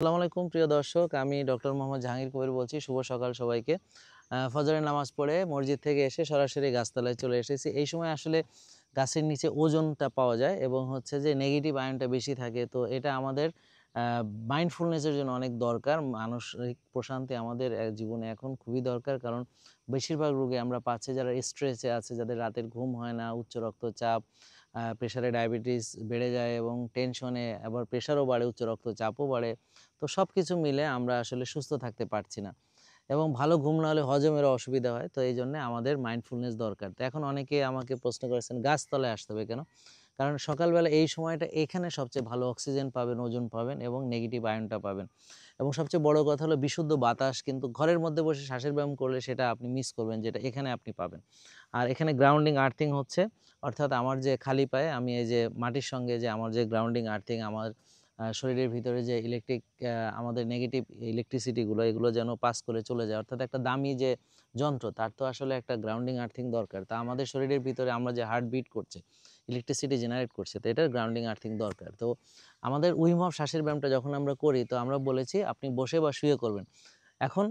আসসালামু আলাইকুম প্রিয় দর্শক, আমি ডক্টর মোহাম্মদ জাহাঙ্গীর কবির বলছি। শুভ সকাল সবাইকে। ফজরের নামাজ পড়ে মসজিদ থেকে এসে সরাসরি গাছতলায় চলে এসেছি। এই সময় আসলে গাছের নিচে ওজনটা পাওয়া যায় এবং হচ্ছে যে নেগেটিভ আয়নটা বেশি থাকে। তো এটা আমাদের মাইন্ডফুলনেসের জন্য অনেক দরকার। মানসিক প্রশান্তি আমাদের জীবনে এখন খুবই দরকার। কারণ বেশিরভাগ রোগে আমরা পাচ্ছি যারা স্ট্রেসে আছে, যাদের রাতের ঘুম হয় না, উচ্চ রক্তচাপ, প্রেশারে ডায়াবেটিস বেড়ে যায় এবং টেনশনে আবার প্রেশারও বাড়ে, উচ্চ রক্তচাপও বাড়ে। তো সবকিছু মিলে আমরা আসলে সুস্থ থাকতে পারছি না এবং ভালো ঘুম না হলে হজমেরও অসুবিধা হয়। তো এইজন্যে আমাদের মাইন্ডফুলনেস দরকার। তো এখন অনেকে আমাকে প্রশ্ন করেছেন গাছতলায় আসতে হবে কেন? কারণ সকালবেলা এই সময়টা এখানে সবচেয়ে ভালো অক্সিজেন পাবেন, ওজন পাবেন এবং নেগেটিভ আয়নটা পাবেন। এবং সবচেয়ে বড় কথা হলো বিশুদ্ধ বাতাস কিন্তু ঘরের মধ্যে বসে শ্বাসের ব্যায়াম করলে সেটা আপনি মিস করবেন, যেটা এখানে আপনি পাবেন। আর এখানে গ্রাউন্ডিং আর্থিং হচ্ছে, অর্থাৎ আমার যে খালি পায়ে আমি এই যে মাটির সঙ্গে যে আমার যে গ্রাউন্ডিং আর্থিং, আমার শরীরের ভিতরে যে ইলেকট্রিক আমাদের নেগেটিভ ইলেকট্রিসিটিগুলো এগুলো যেন পাস করে চলে যায়। অর্থাৎ একটা দামি যে যন্ত্র, তার তো আসলে একটা গ্রাউন্ডিং আর্থিং দরকার। তা আমাদের শরীরের ভিতরে আমরা যে হার্ট বিট করছে, ইলেকট্রিসিটি জেনারেট করছে, তো এটার গ্রাউন্ডিং আর্থিং দরকার। তো আমাদের উইম অফ শ্বাসের ব্যায়ামটা যখন আমরা করি, তো আমরা বলেছি আপনি বসে বা শুয়ে করবেন। এখন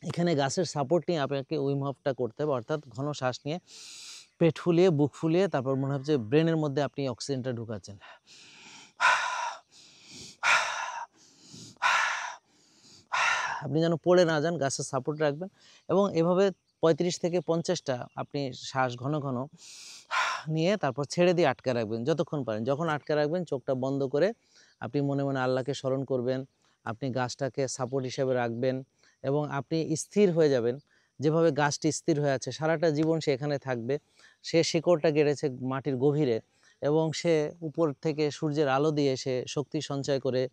এখানে গাছের সাপোর্ট নিয়ে আপনাকে উইম অফটা করতে হবে, অর্থাৎ ঘন শ্বাস নিয়ে পেট ফুলিয়ে, বুক ফুলিয়ে, তারপর মনে হচ্ছে ব্রেনের মধ্যে আপনি অক্সিজেনটা ঢুকাচ্ছেন। আপনি যেন পড়ে না যান, গাছের সাপোর্ট রাখবেন এবং এভাবে ৩৫ থেকে ৫০টা আপনি শ্বাস ঘন ঘন নিয়ে তারপর ছেড়ে দিয়ে আটকে রাখবেন যতক্ষণ পারেন। যখন আটকে রাখবেন চোখটা বন্ধ করে আপনি মনে মনে আল্লাহকে স্মরণ করবেন, আপনি গাছটাকে সাপোর্ট হিসেবে রাখবেন এবং আপনি স্থির হয়ে যাবেন। যেভাবে গাছটি স্থির হয়ে আছে সারাটা জীবন সে এখানে থাকবে। সে শিকড়টা গেড়েছে মাটির গভীরে এবং সে উপর থেকে সূর্যের আলো দিয়ে সে শক্তি সঞ্চয় করে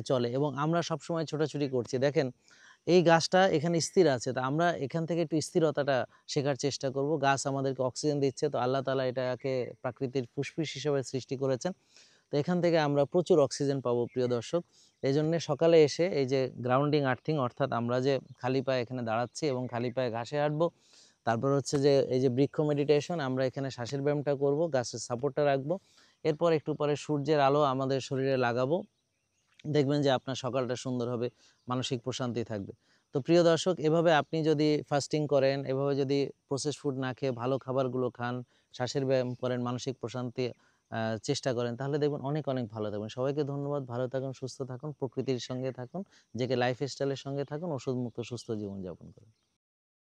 চলে এবং আমরা সবসময় ছোটাছুটি করছি। দেখেন এই গাছটা এখানে স্থির আছে, তো আমরা এখান থেকে একটু স্থিরতাটা শেখার চেষ্টা করব। গাছ আমাদেরকে অক্সিজেন দিচ্ছে, তো আল্লাহ তাআলা এটাকে প্রাকৃতিক ফুসফুস হিসেবে সৃষ্টি করেছেন। তো এখান থেকে আমরা প্রচুর অক্সিজেন পাবো প্রিয় দর্শক। এই জন্যে সকালে এসে এই যে গ্রাউন্ডিং আর্থিং, অর্থাৎ আমরা যে খালি পায়ে এখানে দাঁড়াচ্ছি এবং খালি পায়ে ঘাসে হাঁটবো, তারপর হচ্ছে যে এই যে বৃক্ষ মেডিটেশন, আমরা এখানে শ্বাসের ব্যায়ামটা করব, গাছের সাপোর্টটা রাখবো। এরপর একটু পরে সূর্যের আলো আমাদের শরীরে লাগাবো, দেখবেন যে আপনার সকালটা সুন্দর হবে, মানসিক প্রশান্তি থাকবে। তো প্রিয় দর্শক, এভাবে আপনি যদি ফাস্টিং করেন, এভাবে যদি প্রসেস ফুড না খেয়ে ভালো খাবারগুলো খান, শ্বাসের ব্যায়াম করেন, মানসিক প্রশান্তি চেষ্টা করেন, তাহলে দেখবেন অনেক অনেক ভালো থাকবেন। সবাইকে ধন্যবাদ। ভালো থাকুন, সুস্থ থাকুন, প্রকৃতির সঙ্গে থাকুন, লাইফ স্টাইলের সঙ্গে থাকুন, ওষুধ মুক্ত সুস্থ জীবনযাপন করুন।